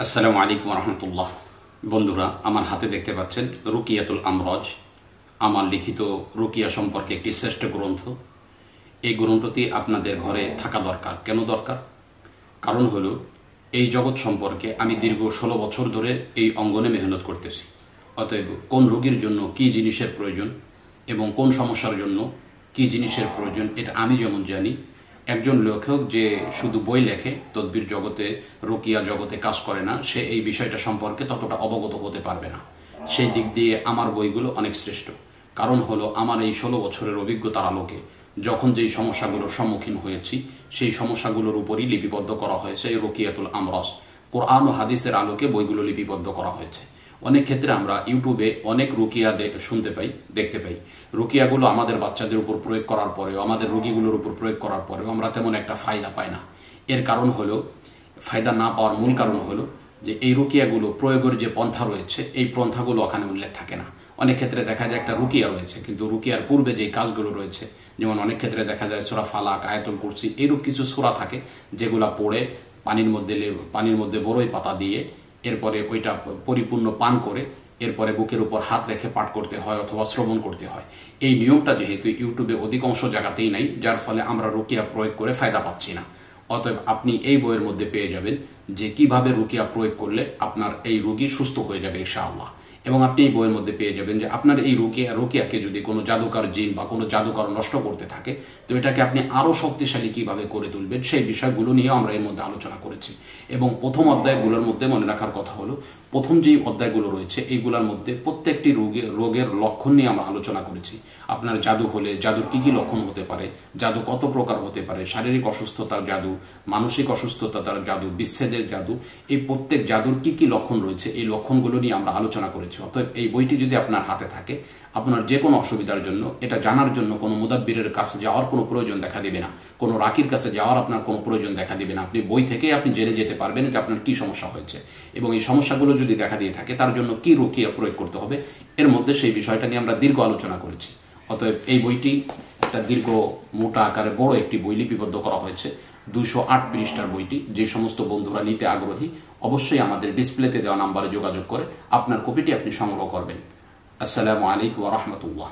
আসসালামু আলাইকুম রহমতুল্লাহ। বন্ধুরা, আমার হাতে দেখতে পাচ্ছেন রুকিয়াতুল আমরজ, আমার লিখিত রুকিয়া সম্পর্কে একটি শ্রেষ্ঠ গ্রন্থ। এই গ্রন্থটি আপনাদের ঘরে থাকা দরকার। কেন দরকার? কারণ হলো, এই জগৎ সম্পর্কে আমি দীর্ঘ 16 বছর ধরে এই অঙ্গনে মেহনত করতেছি। অতএব কোন রোগীর জন্য কি জিনিসের প্রয়োজন এবং কোন সমস্যার জন্য কি জিনিসের প্রয়োজন, এটা আমি যেমন জানি, একজন লেখক যে শুধু বই লেখে, তদবির জগতে, রুকিয়া জগতে কাজ করে না, সে এই বিষয়টা সম্পর্কে ততটা অবগত হতে পারবে না। সেই দিক দিয়ে আমার বইগুলো অনেক শ্রেষ্ঠ। কারণ হলো, আমার এই 16 বছরের অভিজ্ঞতার আলোকে যখন যেই সমস্যাগুলোর সম্মুখীন হয়েছি, সেই সমস্যাগুলোর উপরই লিপিবদ্ধ করা হয়েছে এই রুকিয়াতুল আমরজ। কোরআন ও হাদিসের আলোকে বইগুলো লিপিবদ্ধ করা হয়েছে। অনেক ক্ষেত্রে আমরা ইউটিউবে অনেক রুকিয়া শুনতে পাই, দেখতে পাই। রুকিয়াগুলো আমাদের বাচ্চাদের উপর প্রয়োগ করার পরেও, আমাদের রোগীগুলোর উপর প্রয়োগ করার পরেও আমরা তেমন একটা ফায়দা পাই না। এর কারণ হলো, ফায়দা না পাওয়ার মূল কারণ হলো যে এই রুকিয়াগুলো প্রয়োগের যে পন্থা রয়েছে, এই পন্থাগুলো ওখানে উল্লেখ থাকে না। অনেক ক্ষেত্রে দেখা যায় একটা রুকিয়া রয়েছে, কিন্তু রুকিয়ার পূর্বে যে কাজগুলো রয়েছে, যেমন অনেক ক্ষেত্রে দেখা যায় সূরা ফালাক, আয়াতুল কুরসি, এইরূপ কিছু সূরা থাকে যেগুলা পড়ে পানির মধ্যে বড়ই পাতা দিয়ে এরপরে ওইটা পরিপূর্ণ পান করে এরপরে বুকের উপর হাত রেখে পাঠ করতে হয় অথবা শ্রবণ করতে হয়। এই নিয়মটা যেহেতু ইউটিউবে অধিকাংশ জায়গাতেই নাই, যার ফলে আমরা রুকিয়া প্রয়োগ করে ফায়দা পাচ্ছি না। অতএব আপনি এই বইয়ের মধ্যে পেয়ে যাবেন যে কিভাবে রুকিয়া প্রয়োগ করলে আপনার এই রোগী সুস্থ হয়ে যাবে ইনশাআল্লাহ। এবং আপনি এই বইয়ের মধ্যে পেয়ে যাবেন যে আপনার এই রুকিয়াকে যদি কোনো জাদুকর জিন বা কোনো জাদুকর নষ্ট করতে থাকে, তো এটাকে আপনি আরও শক্তিশালী কিভাবে করে তুলবেন, সেই বিষয়গুলো নিয়েও আমরা এর মধ্যে আলোচনা করেছি। এবং প্রথম অধ্যায়গুলোর মধ্যে মনে রাখার কথা হলো, প্রথম যেই অধ্যায়গুলো রয়েছে এইগুলোর মধ্যে প্রত্যেকটি রোগের লক্ষণ নিয়ে আমরা আলোচনা করেছি। আপনার জাদু হলে জাদুর কি কি লক্ষণ হতে পারে, জাদু কত প্রকার হতে পারে, শারীরিক অসুস্থতার জাদু, মানসিক অসুস্থতার জাদু, বিচ্ছেদের জাদু, এই প্রত্যেক জাদুর কি কি লক্ষণ রয়েছে, এই লক্ষণগুলো নিয়ে আমরা আলোচনা করেছি। অতএব এই বইটি যদি আপনার হাতে থাকে, আপনার যে কোনো অসুবিধার জন্য এটা জানার জন্য কোনো মুদাব্বিরের কাছে যাওয়ার কোনো প্রয়োজন দেখা দিবে না, কোনো রাকির কাছে যাওয়ার আপনার কোনো প্রয়োজন দেখা দিবে না। আপনি বই থেকে আপনি জেনে যেতে পারবেন যে আপনার কি সমস্যা হয়েছে এবং এই সমস্যাগুলো যদি দেখা দিয়ে থাকে তার জন্য কি রুকিয়া প্রয়োগ করতে হবে। এর মধ্যে সেই বিষয়টা নিয়ে আমরা দীর্ঘ আলোচনা করেছি। অতএব এই বইটি একটা দীর্ঘ, মোটা আকারে বড় একটি বই লিপিবদ্ধ করা হয়েছে, 208 পৃষ্ঠার বইটি। যে সমস্ত বন্ধুরা নিতে আগ্রহী, অবশ্যই আমাদের ডিসপ্লেতে দেওয়া নাম্বারে যোগাযোগ করে আপনার কপিটি আপনি সংগ্রহ করবেন। আসসালামু আলাইকুম ওয়া রাহমাতুল্লাহ।